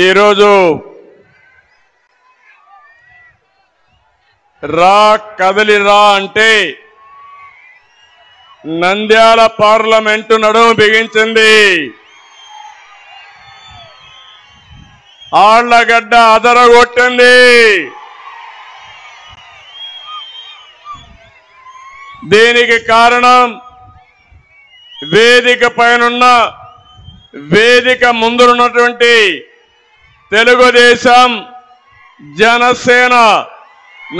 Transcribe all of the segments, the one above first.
ఈరోజు రా కదలిరా అంటే నంద్యాల పార్లమెంటు నడుము బిగించింది. ఆళ్లగడ్డ అదరగొట్టింది. దీనికి కారణం వేదిక పైనున్న వేదిక ముందున్నటువంటి తెలుగుదేశం జనసేన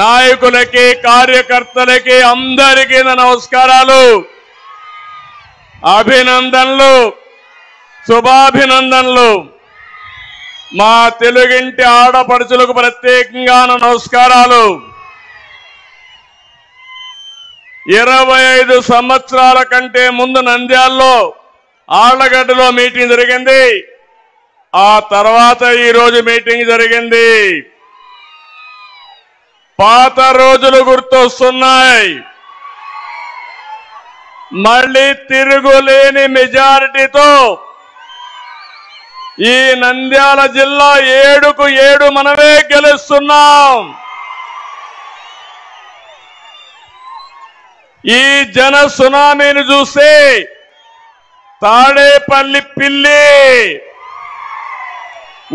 నాయకులకి కార్యకర్తలకి అందరికీ నమస్కారాలు, అభినందనలు, శుభాభినందనలు. మా తెలుగింటి ఆడపడుచులకు ప్రత్యేకంగా నమస్కారాలు. 25 సంవత్సరాల కంటే ముందు నంద్యాలలో ఆళ్లగడ్డలో మీటింగ్ జరిగింది. ఆ తర్వాత ఈరోజు మీటింగ్ జరిగింది. పాత రోజులు గుర్తొస్తున్నాయి. మళ్ళీ తిరుగులేని మెజారిటీతో ఈ నంద్యాల జిల్లా 7కు 7 మనమే గెలుస్తున్నాం. ఈ జన సునామీని చూస్తే తాడేపల్లి పిల్లి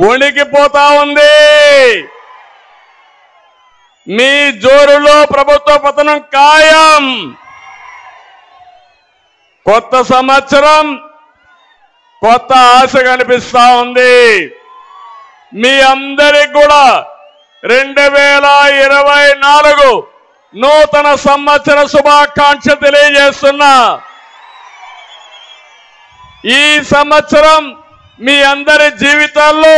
వణికిపోతా ఉంది. మీ జోరులో ప్రభుత్వ పతనం ఖాయం. కొత్త సంవత్సరం కొత్త ఆశ కనిపిస్తా ఉంది. మీ అందరికి కూడా 2024 నూతన సంవత్సర శుభాకాంక్ష తెలియజేస్తున్నా. ఈ సంవత్సరం మీ అందరి జీవితాల్లో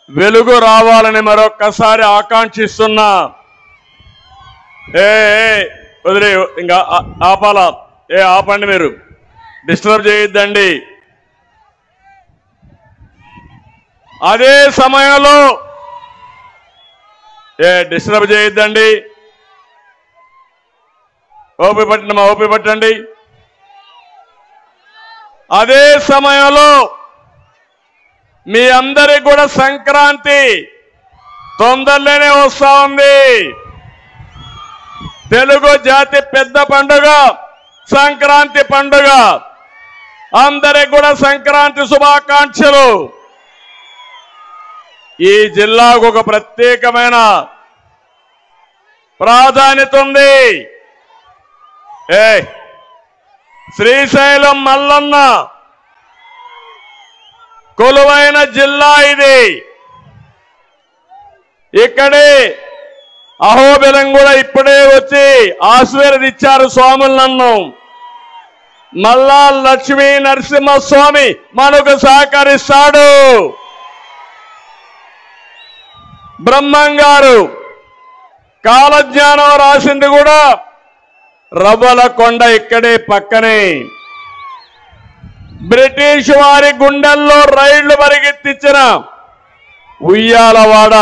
వెలుగు రావాలని మరొక్కసారి ఆకాంక్షిస్తున్నా. వదిలే, ఇంకా ఆపాలా? ఆపండి, మీరు డిస్టర్బ్ చేయొద్దండి. అదే సమయంలో డిస్టర్బ్ చేయొద్దండి. ఓపి పట్టండి, మా ఓపి పట్టండి. అదే సమయంలో మీ అందరికి కూడా సంక్రాంతి తొందరలోనే వస్తా ఉంది. తెలుగు జాతి పెద్ద పండుగ సంక్రాంతి పండుగ. అందరికి కూడా సంక్రాంతి శుభాకాంక్షలు. ఈ జిల్లాకు ఒక ప్రత్యేకమైన ప్రాధాన్యత ఉంది. శ్రీశైలం మల్లన్న కొలువైన జిల్లా ఇది. ఇక్కడే అహోబిలం కూడా ఇప్పుడే వచ్చి ఆశీర్వదించారు స్వాములు నన్ను. మల్లా లక్ష్మీ నరసింహస్వామి మనకు సహకరిస్తాడు. బ్రహ్మంగారు కాలజ్ఞానం రాసింది కూడా రవ్వల కొండ ఇక్కడే పక్కనే. బ్రిటిష్ వారి గుండెల్లో రైళ్లు పరిగెత్తించిన ఉయ్యాలవాడ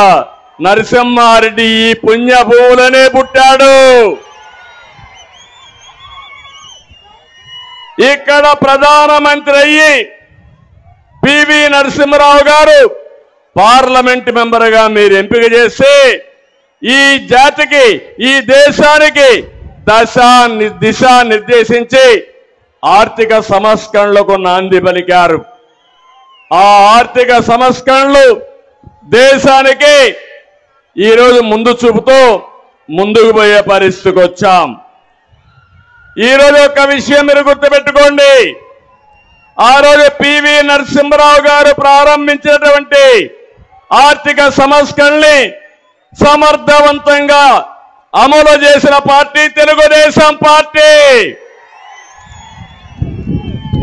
నరసింహారెడ్డి ఈ పుణ్యభూములనే పుట్టాడు. ఇక్కడ ప్రధానమంత్రి అయ్యి పివి నరసింహరావు గారు పార్లమెంట్ మెంబర్గా మీరు ఎంపిక చేసి ఈ జాతికి ఈ దేశానికి దిశ నిర్దేశించి ఆర్థిక సంస్కరణలకు నాంది పలికారు. ఆ ఆర్థిక సంస్కరణలు దేశానికి ఈరోజు ముందు చూపుతూ ముందుకు పోయే పరిస్థితికి వచ్చాం. ఈరోజు ఒక విషయం మీరు గుర్తుపెట్టుకోండి. ఆ రోజు పివి నరసింహరావు గారు ప్రారంభించినటువంటి ఆర్థిక సంస్కరణని సమర్థవంతంగా అమలు చేసిన పార్టీ తెలుగుదేశం పార్టీ.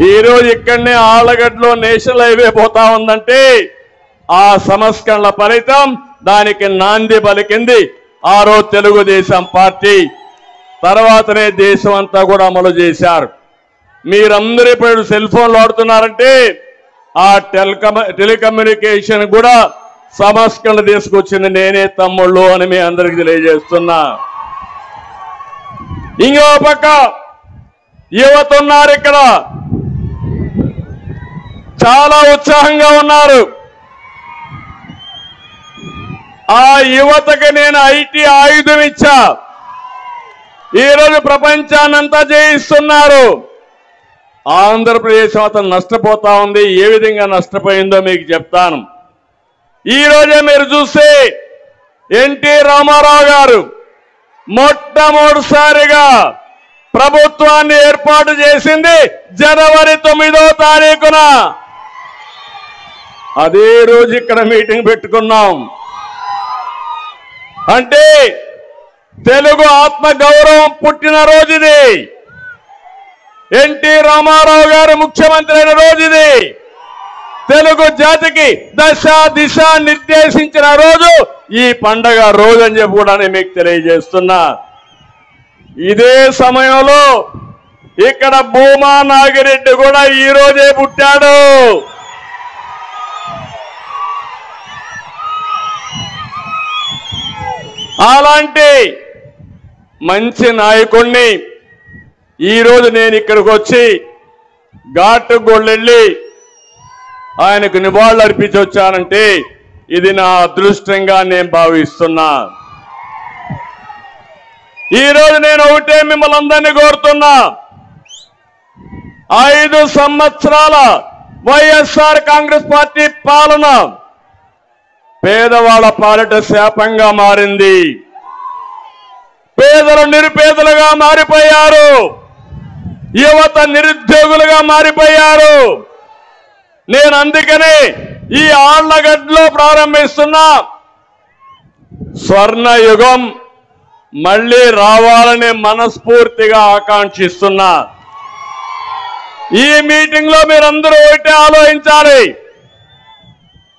ఈరోజు ఇక్కడనే ఆళ్లగడ్డలో నేషనల్ హైవే పోతా ఉందంటే ఆ సంస్కరణల ఫలితం. దానికి నాంది పలికింది ఆ రోజు తెలుగుదేశం పార్టీ. తర్వాతనే దేశం అంతా కూడా అమలు చేశారు. మీరందరూ ఇప్పుడు సెల్ ఫోన్లు వాడుతున్నారంటే ఆ టెలికమ్యూనికేషన్ కూడా సంస్కరణ తీసుకొచ్చింది నేనే తమ్ముళ్ళు అని మీ అందరికి తెలియజేస్తున్నా. ఇంకో పక్క యువత ఉన్నారు, ఇక్కడ చాలా ఉత్సాహంగా ఉన్నారు. ఆ యువతకి నేను ఐటీ ఆయుధం ఇచ్చా. ఈరోజు ప్రపంచాన్నంతా జయిస్తున్నారు. ఆంధ్రప్రదేశ్ అతను నష్టపోతా ఉంది. ఏ విధంగా నష్టపోయిందో మీకు చెప్తాను. ఈ రోజే మీరు చూస్తే ఎన్టీ రామారావు గారు మొట్టమొదటిసారిగా ప్రభుత్వాన్ని ఏర్పాటు చేసింది జనవరి 9వ తారీఖున. అదే రోజు ఇక్కడ మీటింగ్ పెట్టుకున్నాం. అంటే తెలుగు ఆత్మ గౌరవం పుట్టిన రోజు ఇది. ఎన్టీ రామారావు గారు ముఖ్యమంత్రి అయిన రోజు ఇది. తెలుగు జాతికి దశ దిశ నిర్దేశించిన రోజు ఈ పండగ రోజు అని చెప్పి కూడా నేను మీకు తెలియజేస్తున్నా. ఇదే సమయంలో ఇక్కడ భూమా నాగిరెడ్డి కూడా ఈ రోజే పుట్టాడు. అలాంటి మంచి నాయకుడిని ఈరోజు నేను ఇక్కడికి వచ్చి ఘాట్ గోళ్ళెళ్ళి ఆయనకు నివాళులు అర్పించి వచ్చానంటే ఇది నా అదృష్టంగా నేను భావిస్తున్నా. ఈరోజు నేను ఒకటే మిమ్మల్ని అందరినీ కోరుతున్నా. 5 సంవత్సరాల వైఎస్ఆర్ కాంగ్రెస్ పార్టీ పాలన పేదవాళ్ళ పాలిట శాపంగా మారింది. పేదలు నిరుపేదలుగా మారిపోయారు. యువత నిరుద్యోగులుగా మారిపోయారు. నేను అందుకనే ఈ ఆళ్లగడ్డలో ప్రారంభిస్తున్న స్వర్ణయుగం మళ్ళీ రావాలని మనస్ఫూర్తిగా ఆకాంక్షిస్తున్నా. ఈ మీటింగ్ లో మీరందరూ ఒకటే ఆలోచించాలి.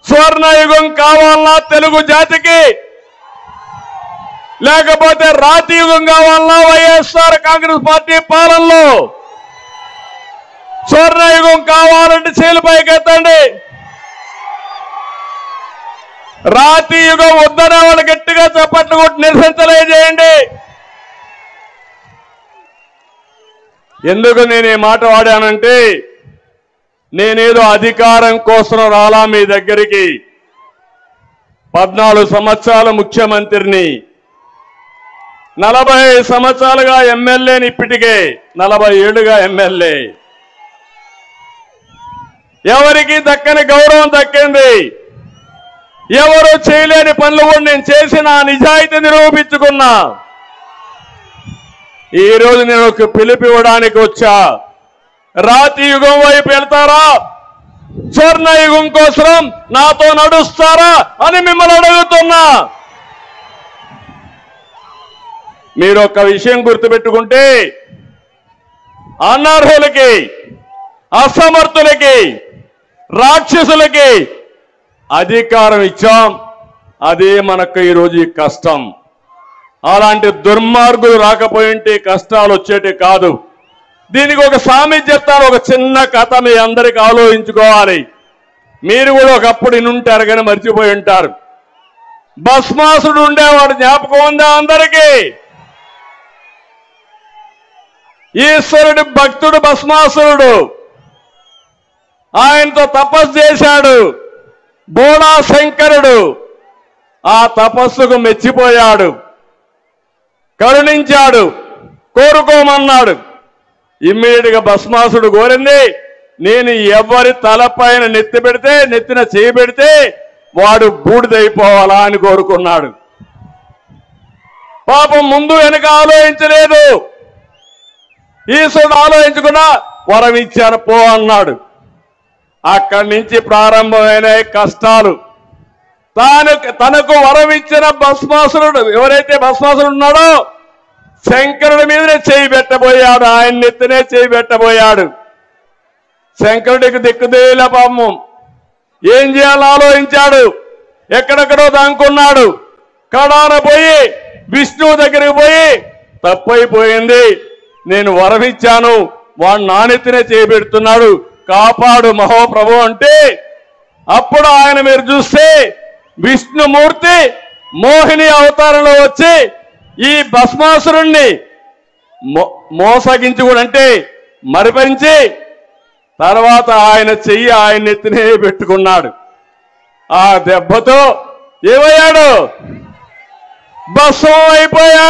స్వర్ణయుగం కావాలన్నా తెలుగు జాతికి, లేకపోతే రాతి యుగం కావాలన్నా వైఎస్ఆర్ కాంగ్రెస్ పార్టీ పాలనలో? స్వర్ణయుగం కావాలంటే చేలు పైకెత్తండి. రాతి యుగం వద్దనే వాళ్ళు గట్టిగా చప్పట్లు కొట్టి నిరసన తెలియజేయండి. ఎందుకు నేను ఈ మాట వాడానంటే, నేనేదో అధికారం కోసం రాలా మీ దగ్గరికి. 14 సంవత్సరాల ముఖ్యమంత్రిని, 40 సంవత్సరాలుగా ఎమ్మెల్యేని, ఇప్పటికే 40 ఏళ్లుగా ఎమ్మెల్యే. ఎవరికి దక్కని గౌరవం దక్కింది. ఎవరు చేయలేని పనులు కూడా నేను చేసి నా నిజాయితీ నిరూపించుకున్నా. ఈ రోజు నేను ఒక పిలుపు ఇవ్వడానికి వచ్చా. రాతి యుగం వైపు వెళ్తారా, స్వర్ణయుగం కోసం నాతో నడుస్తారా అని మిమ్మల్ని అడుగుతున్నా. మీరు ఒక విషయం గుర్తుపెట్టుకుంటే, అనర్హులకి, అసమర్థులకి, రాక్షసులకి అధికారం ఇచ్చాం. అదే మనకు ఈరోజు కష్టం. అలాంటి దుర్మార్గులు రాకపోయింటే కష్టాలు వచ్చేటి కాదు. దీనికి ఒక సామెత చెప్తాను, ఒక చిన్న కథ మీ అందరికి ఆలోచించుకోవాలి. మీరు కూడా ఒకప్పుడు ఇనుంటారు కానీ మర్చిపోయి ఉంటారు. భస్మాసుడు ఉండేవాడు, జ్ఞాపకం ఉందా అందరికీ? ఈశ్వరుడి భక్తుడు భస్మాసురుడు. ఆయనతో తపస్సు చేశాడు బోళా శంకరుడు. ఆ తపస్సుకు మెచ్చిపోయాడు, కరుణించాడు, కోరుకోమన్నాడు. ఇమ్మీడియట్ గా భస్మాసుడు కోరింది, నేను ఎవరి తలపైన నెత్తిన చేయి పెడితే వాడు బూడిదైపోవాలా అని కోరుకున్నాడు. పాపం ముందు వెనక ఆలోచించలేదు. ఈశ్వరుడు ఆలోచించకుండా వరం ఇచ్చాను పో అన్నాడు. అక్కడి నుంచి ప్రారంభమైన కష్టాలు. తనకు వరం ఇచ్చిన భస్మాసురుడు, ఎవరైతే భస్మాసురుడు ఉన్నాడో శంకరుడి మీదనే చేయి పెట్టబోయాడు. ఆయన నెత్తినే చేయి పెట్టబోయాడు. శంకరుడికి దిక్కుదేల పాపం. ఏం చేయాలో ఆలోచించాడు. ఎక్కడెక్కడో దాంకున్నాడు. కడాన పోయి విష్ణువు దగ్గరికి పోయి, తప్పైపోయింది, నేను వరం ఇచ్చాను, వాడు నానెత్తినే చేయి పెడుతున్నాడు, కాపాడు మహోప్రభు అంటే, అప్పుడు ఆయన మీరు చూస్తే విష్ణుమూర్తి మోహిని అవతారంలో వచ్చి ఈ భస్మాసురుణ్ణి మోసగించి కూడా అంటే మరిపరించి తర్వాత ఆయన చెయ్యి ఆయన ఎత్తినే పెట్టుకున్నాడు. ఆ దెబ్బతో ఏమయ్యాడు? భస్మం అయిపోయాడు.